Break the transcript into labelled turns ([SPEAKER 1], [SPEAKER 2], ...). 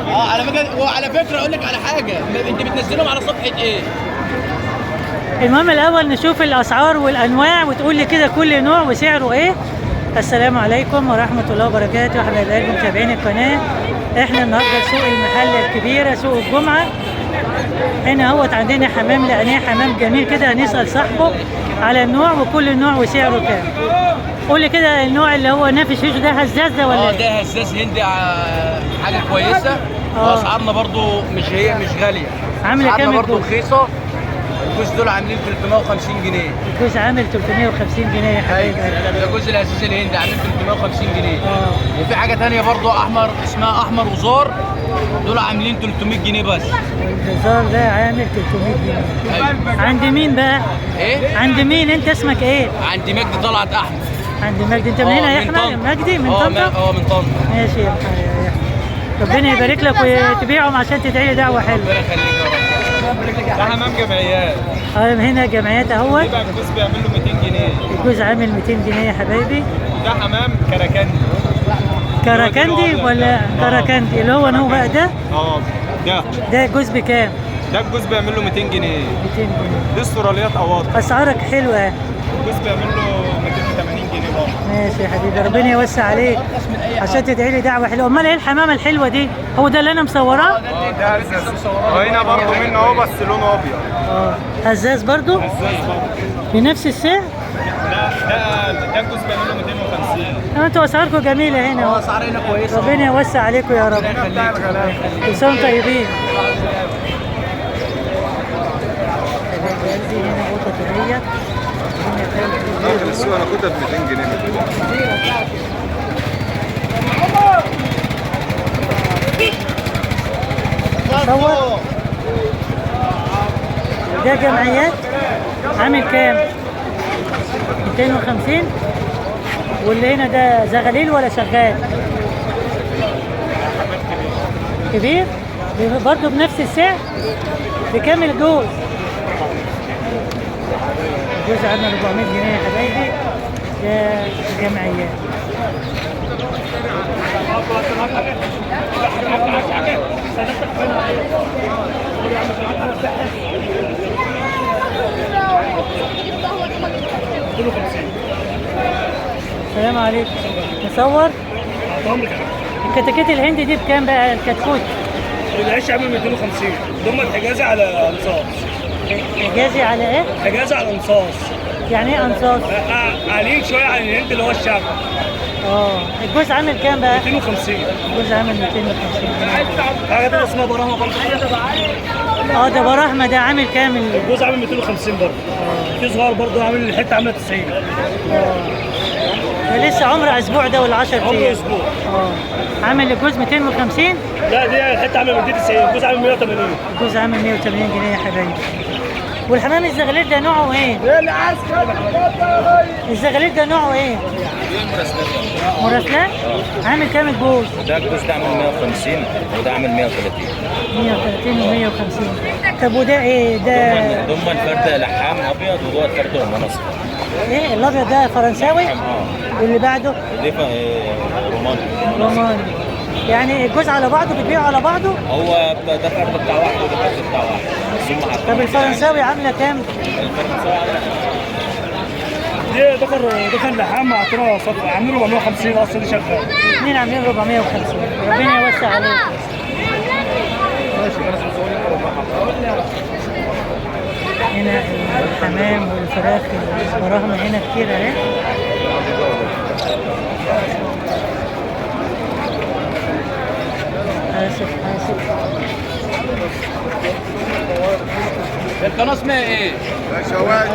[SPEAKER 1] وعلى فكره اقول لك على حاجه، انت بتنزلهم على صفحه ايه؟
[SPEAKER 2] المهم الاول نشوف الاسعار والانواع وتقول لي كده كل نوع وسعره ايه. السلام عليكم ورحمه الله وبركاته حبايب قلبي متابعين القناه. احنا النهارده سوق المحله الكبيره سوق الجمعه. هنا اهوت عندنا حمام لقيناه حمام جميل كده، هنسال صاحبه على النوع وكل نوع وسعره كام. قول لي كده النوع اللي هو نافش وشه ده هزاز ده ولا ايه؟
[SPEAKER 1] ده هزاز هندي، حاجه كويسه. واسعارنا برضو مش غاليه،
[SPEAKER 2] عامله كام
[SPEAKER 1] برضو رخيصه. الجوز دول عاملين 350 جنيه.
[SPEAKER 2] الجوز عامل 350 جنيه يا حبيبي.
[SPEAKER 1] ده الجوز الاساسي الهندي عاملين 350 جنيه. وفي حاجه ثانيه برضو احمر، اسمها احمر وزار، دول عاملين 300 جنيه بس.
[SPEAKER 2] الزار ده عامل 300 جنيه.
[SPEAKER 1] أيوة.
[SPEAKER 2] عند مين بقى؟
[SPEAKER 1] ايه؟
[SPEAKER 2] عند مين؟ انت اسمك ايه؟
[SPEAKER 1] عند مجدي طلعت احمد.
[SPEAKER 2] عند مجدي. انت من هنا يا احمد؟ مجدي من طنطا؟
[SPEAKER 1] من طنطا.
[SPEAKER 2] ماشي يا احمد. ربنا يبارك لك وتبيعهم عشان تدعي لي دعوه حلوه.
[SPEAKER 1] ربنا يخليك يا رب.
[SPEAKER 3] ده حمام جمعيات.
[SPEAKER 2] هنا جمعيات اهوت.
[SPEAKER 3] يبقى الجوز بيعمل له 200 جنيه.
[SPEAKER 2] الجوز عامل 200 جنيه يا حبايبي.
[SPEAKER 3] ده حمام كراكندي.
[SPEAKER 2] كراكندي ولا كراكندي اللي هو نوع بقى ده؟
[SPEAKER 3] ده
[SPEAKER 2] الجوز بكام؟
[SPEAKER 3] ده الجوز بيعمل له 200 جنيه.
[SPEAKER 2] 200 جنيه.
[SPEAKER 3] دي السوراليات اواضح.
[SPEAKER 2] اسعارك حلوه.
[SPEAKER 3] الجوز بيعمل له 280 جنيه برضه.
[SPEAKER 2] ماشي يا حبيبي، ربنا يوسع عليك عشان تدعي لي دعوه حلوه. امال ايه الحمامه الحلوه دي؟ هو ده اللي انا مصوراه؟
[SPEAKER 3] ده هزاز. هنا برضه منه اهو بس لونه ابيض.
[SPEAKER 2] هزاز برضه؟
[SPEAKER 3] هزاز برضه.
[SPEAKER 2] بنفس السعر؟
[SPEAKER 3] ده الجوز بيعمل له 250.
[SPEAKER 2] انتوا اسعاركم جميله هنا.
[SPEAKER 1] اسعارنا كويسه.
[SPEAKER 2] ربنا يوسع عليكم يا رب. كل سنه وانتم طيبين. هنا قطه طبيه.
[SPEAKER 3] داخل السوق انا كنت ب 200 جنيه.
[SPEAKER 2] صور. ده جمعيات عامل كام؟ 250. واللي هنا ده زغليل ولا شغال؟ كبير؟ برضه بنفس السعر؟ بكام الجوز؟ الجوز عامل 400 جنيه يا حبايبي. ده جمعيات. السلام عليكم. نصور؟ الكتاكيت الهندي دي بكام بقى الكتكوت؟
[SPEAKER 4] العيش عامل 250. ضم الحجازي على انصاص.
[SPEAKER 2] حجازي على ايه؟
[SPEAKER 4] حجازي على انصاص.
[SPEAKER 2] يعني ايه انصاص؟
[SPEAKER 4] عاليين شويه عن الهند اللي هو الشعب.
[SPEAKER 2] الجوز عامل كام بقى؟
[SPEAKER 4] 250.
[SPEAKER 2] الجوز عامل 250.
[SPEAKER 4] حاجه تانية اسمها براهمه برضه.
[SPEAKER 2] ده براهمه. ده عامل كام؟
[SPEAKER 4] الجوز عامل 250 برضه. في صغار برضه عامل الحته عامله 90.
[SPEAKER 2] ده لسه عمره اسبوع ده ولا 10 ايام؟
[SPEAKER 4] عمره اسبوع.
[SPEAKER 2] عامل الجوز 250؟
[SPEAKER 4] لا دي الحته عامله 290. الجوز عامل 180.
[SPEAKER 2] الجوز عامل 180 جنيه يا حبايبي. والحمام الزغليل ده نوعه ايه؟ الزغليل ده نوعه ايه؟ مراسلات؟ عامل كام الجوز؟
[SPEAKER 5] ده الجوز ده عامل 150 وده عامل 130.
[SPEAKER 2] 130 و150. طب وده ايه ده؟
[SPEAKER 5] ضمن فرد لحام ابيض ودوت فرد رمان اصفر.
[SPEAKER 2] ايه الابيض ده فرنساوي؟ واللي بعده؟
[SPEAKER 5] دي روماني.
[SPEAKER 2] روماني. يعني الجوز على بعضه بتبيعه على بعضه؟
[SPEAKER 5] هو ده فرد بتاع واحد وده فرد بتاع واحد.
[SPEAKER 2] طب الفرنساوي عامله كام؟
[SPEAKER 5] الفرنساوي
[SPEAKER 4] دي دخل لحام اعطينا صفقه عاملين 450 اصلا. دي شغال.
[SPEAKER 2] الاثنين عاملين 450. ربنا يوسع عليك. هنا الحمام والفراخ البراهمة هنا كتير اهي. آسف.
[SPEAKER 1] القناه اسمها ايه؟
[SPEAKER 3] شواذ.